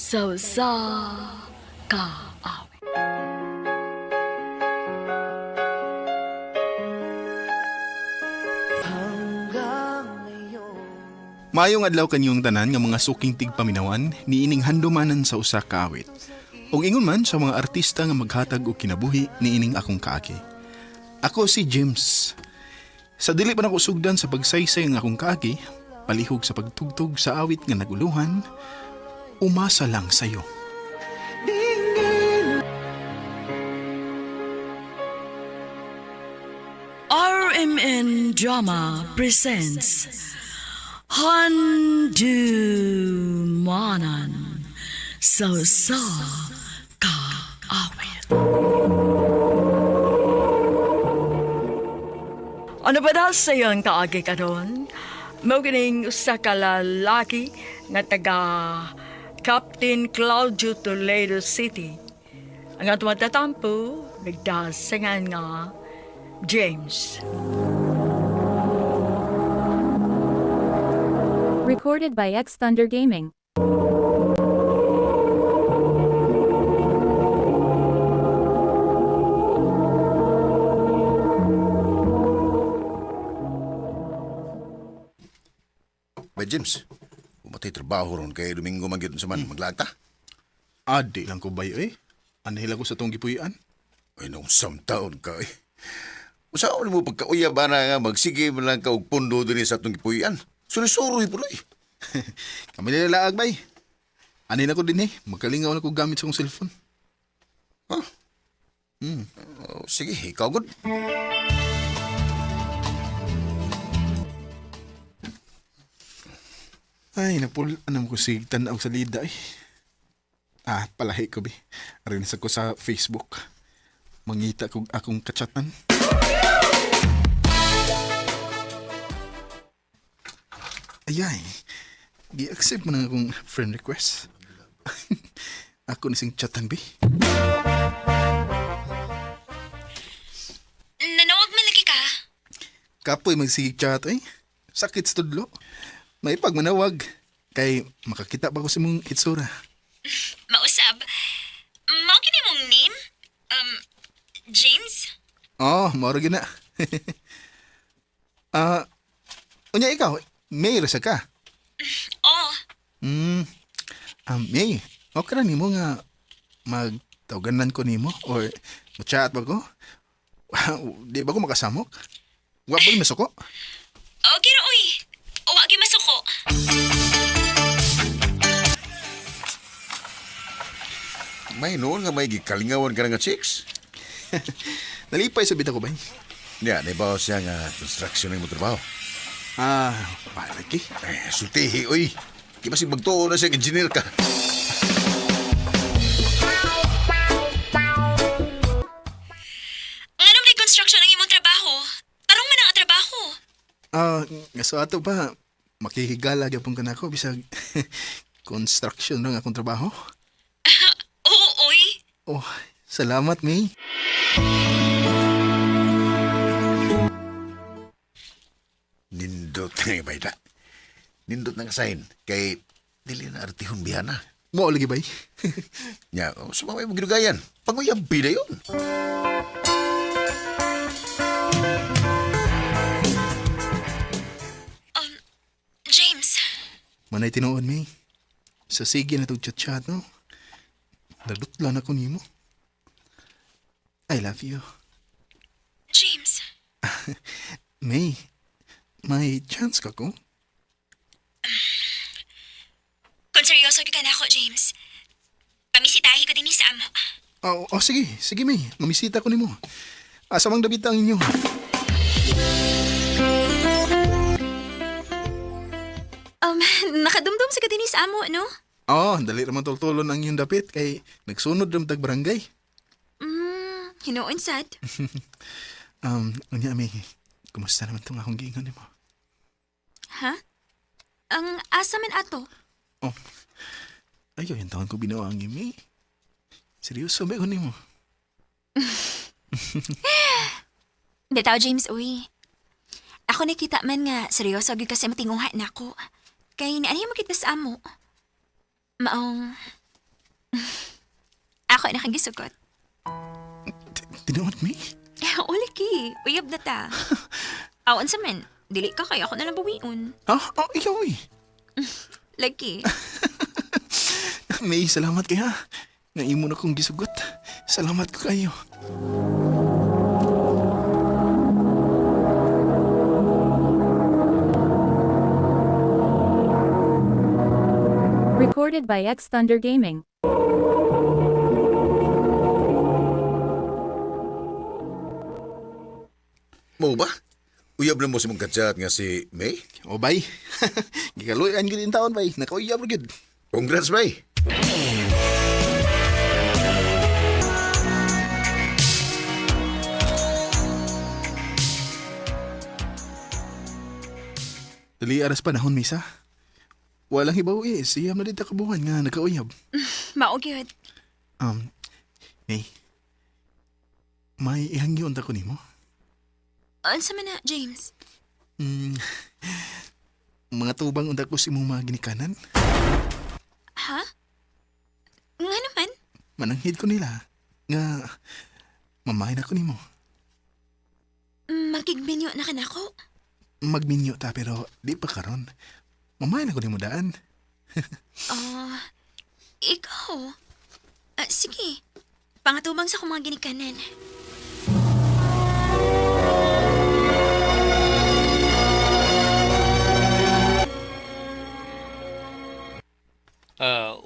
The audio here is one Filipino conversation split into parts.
sa ka awit. Maayong adlaw kanyong tanan nga mga suking tigpaminawan niining handumanan sa usa ka awit. Ug ingon man sa mga artista nga maghatag og kinabuhi niining akong kaagi. Ako si James. Sa dili pa nako sugdan sa pagsaysay nga akong kaagi, palihog sa pagtugtog sa awit nga naguluhan, umasa lang sayo. RMN Drama presents Handumanan sa ka awit. Ano ba dahil sa iyong kaagi karon? Mao kining usa ka lalaki nga taga Captain Claudio Toledo City. Ang atong tatampo nagdasangan nga James. Recorded by X Thunder Gaming. Ba James, umatay trabaho ron kay Domingo magyud sa man maglagta. Adi lang ko bayo eh. Anahila ko sa tong gipuy-an. Ay nung taon ka eh. Usaon mo pagkauya ba na nga magsige mo lang ka og pundo din sa atong gipuyan. Suri-suroy po eh. Kami nilalaag bay. Ani na ko din eh. Magkalingaw na ko gamit sa kong cellphone. Oh, sige, ikaw good. Ay, napul, anam ko si tanaw sa lida eh. Palahi ko bi. Arin sa ko sa Facebook. Mangita ko akong kachatan. Ayay, gi-accept mo na akong friend request. Ako nising chatan bi. Nanawag man lagi ka? Kapoy magsige chat eh. Sakit sa tudlo. May pagmanawag. Kay makakita pa ko sa mong itsura. Mausab. Mao kini mong name? James? Oh, mauro gina. Unya ikaw, May rasa ka. Oh, May, okay ra nimo nga magtawaganan ko nimo or ma-chat ba ko? Di ba ko makasamok? Wa ba masuko? okay ra uy. O wagi masuko. May noon nga may gikalingawan ka na nga chicks. Nalipay sa bita ko ba? Niya, naibaw siya nga construction ng mo trabaho. Palagi. Sultihi, oy. Kipasig magtuo na siya, engineer ka. Nganong may construction ang imong trabaho? Tarong man ang trabaho. Nga sa ato pa, makikigala gyapon ka na ako bisag construction lang akong trabaho. Oo, uy. Oh, salamat, May. Nindot na yung bayda. Nindot na nga sign. Kay dili na artihon bihana. Mo lagi bay. Nya, sumamay mo ginugayan. Panguyambi na yun. James. Manay tinuod, May. Sa sige na itong chat-chat, no? Nadutlan ako nimo. I love you. James. May, may chance ka ko? Kung seryoso ka na ako, James. Pamisitahi ko din sa amo. Sige. Sige, May. Mamisita ko nimo. Asa mang dabit ang inyo. Nakadumdum sa katinis amo, no? Dali naman tultulon ang inyong dapit kay nagsunod ram tag barangay. Hinuon sad. Unya, May. Kumusta naman itong akong giingon nimo? Ha? Ang asa man ato? Ayaw, yung taon ko binawa ang May. Seryoso, ba ko nimo? Bitaw, James, uy. Ako nakita man nga, seryoso agad kasi matinguhan na ako. Kay naanihin mo kita sa amo. Maong, kay nakagisugot. Tinuod, May? Uli ki, uyab na ta. Awan sa men, dili ka kaya ako nalang bawiun. Ha? Oh, ikaw eh. Lagi. May, salamat kaya. Nga imo na kong gisugot. Salamat ko kayo. Recorded by X Thunder Gaming. Mo ba? Uyab na mo si mong katsat nga si May? O, bay. Gikaluyan gid taon, bay. Nakauyab ra gid. Congrats, May. Dali aras panahon, Misa. Walang ibaw eh. Siyam na dito kabuhan nga nakauyab. Maog yun. May. May ihangyon ta ko nimo. Unsa man na, James? Mga tubang unta ko si mong mga ginikanan. Ha? Nga naman? Mananghid ko nila. Nga, mamahay na ko nimo. Magigminyo na ka na ako? Magminyo ta pero di pa karon. Mamahay na ko nimo daan. Ikaw? Sige. Pangatubang sa akong mga ginikanan.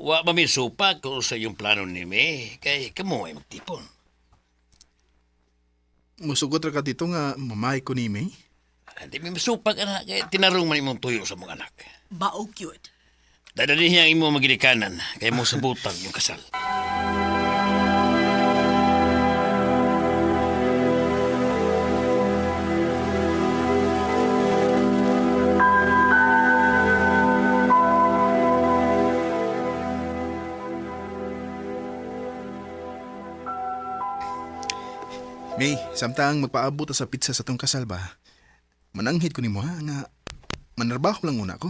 Wa ba may supak kung sa yung plano ni May, kay kamo ay magtipon. Musugot ra ka dito nga mamahay ko ni May. Hindi may masupak anak, kay tinarong man imong tuyo sa mga anak. Baog yun. Dadali niya ang imo magilikanan, kay mo sabutang yung kasal. May, samtang magpaabot ta sa pizza sa tong kasal ba? Mananghid ko nimo ha nga manarbaho lang una ko.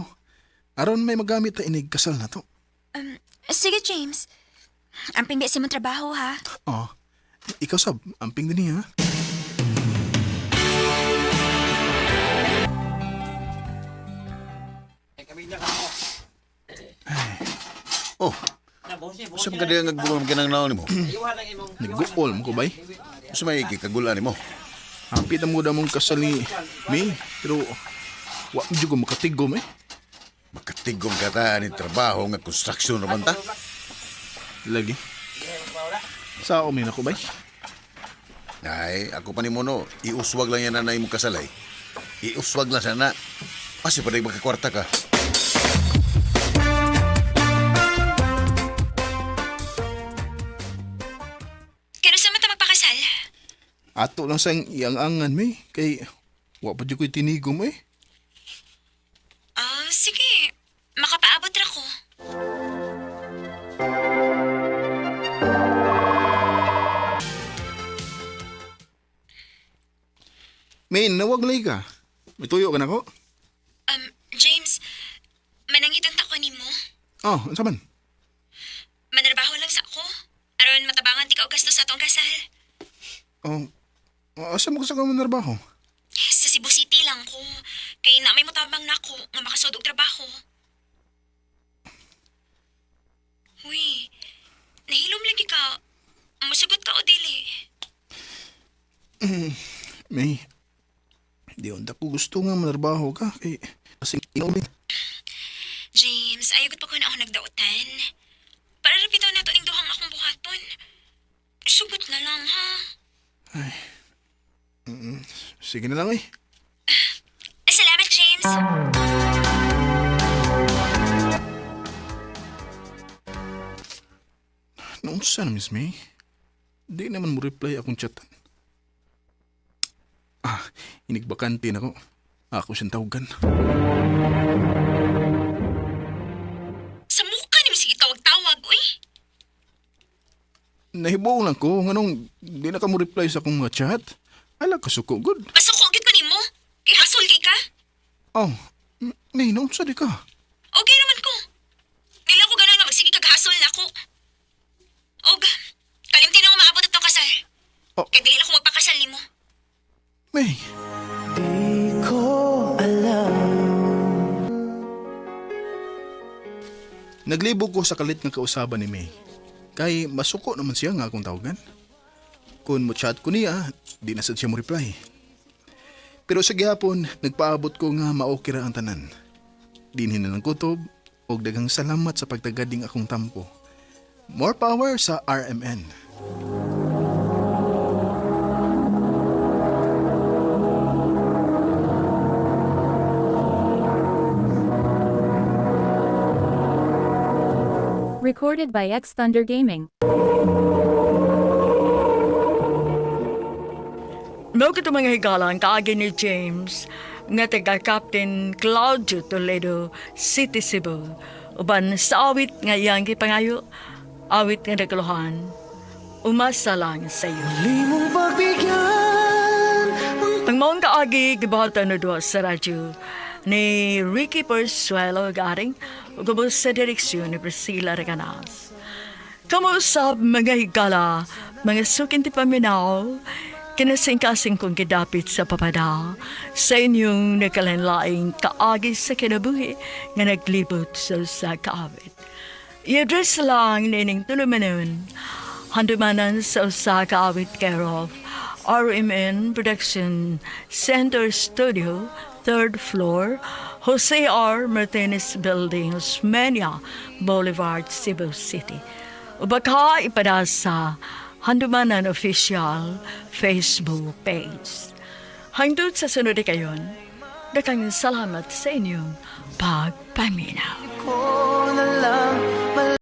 Aron may magamit ta inig kasal na to. Sige, James. Ang pingbi si mong trabaho, ha? Oh, ikaw sab, amping din ha. Oh, sa mga kaya nagbulang kinang mo? Nagguol mo ko bay. Sa may kikagulan mo? Hapit na mo na mong kasal ni May, pero wa mo ko makatigom eh. Makatigom ka ta ni trabaho nga construction naman ta? Lagi. Sa umin ako bay. Ay, ako pa ni Mono, iuswag lang yan na mong kasalay. Iuswag lang sana. Kasi pa rin magkakwarta ka. Kano sa mata magpakasal? Ato lang sang iang-angan May, kay wa pa di ko'y tinigom eh. Sige. Makapaabot ra ko. May, nawaglay ka. May tuyo ka na ko? James, manangitan ta ko ni mo. Oh, ano saman? Manarbaho lang sa ako. Aron matabangan ti ka og gasto sa atong kasal. Oh, asa mo ka sa kamang narbaho? Sa Cebu City lang ko. Kay na may mutabang na ako nga makasud og trabaho. Uy, nahilom lagi ka. Masugot ka o dili? May, di onda ko gusto nga manarbaho ka, kay kasing inulit. James, ayagot pa ko na ako nagdautan. Para rapito na to ning duhang akong buhaton. Sugot na lang, ha? Sige na lang eh. Salamat, James. Noong sana, Miss May? Di naman mo reply akong chatan. Inigbakante na ko. Ako siyang tawagan. Sa mukha ni mo sige tawag-tawag, uy. Nahibaw lang ko, nganong di na ka mo reply sa akong mga chat. Ala ka suko, good. Pasukogit ko ni mo. Kay hasol kay ka. Oh, May, noong sa di ka. Okay naman ko. Dila ko ganun nga magsige kag hasol na ko. Og, Oh. Kaya dili ako magpakasal nimo. May, naglibo ko sa kalit nga kausaban ni May. Kay masuko naman siya nga akong tawagan. Kung mo chat ko niya, di na sad siya mo reply. Pero sa gihapon, nagpaabot ko nga maokira ang tanan. Dinhin na ng kutob, og daghang salamat sa pagtagading akong tampo. More power sa RMN. Recorded by X Thunder Gaming. Mao kito mga higalang kaagi ni James nga taga Captain Claudio Toledo, City Cebu. Uban sa awit nga iyang gipangayo, awit nga nagluhan. Umasa lang sa iyo. Ang maong kaagi gibahatan na doon sa radyo ni Ricky Persuelo garing ugubos sa direksyon ni Priscilla Reganas. Kamusap mga higala, mga sukin ti paminaw, kinasing-kasing kong kidapit sa papada sa inyong nakalanlaing kaagi sa kinabuhi nga naglibot sa kaawit. I-address lang nining tulumanon, handumanan sa usa kaawit care of RMN Production Center Studio, 3rd floor, Jose R. Martinez Building, Osmeña Boulevard, Cebu City. O baka ipada sa Handumanan Official Facebook page. Hangtod sa sunod kayon, dakang salamat sa inyong pagpaminaw.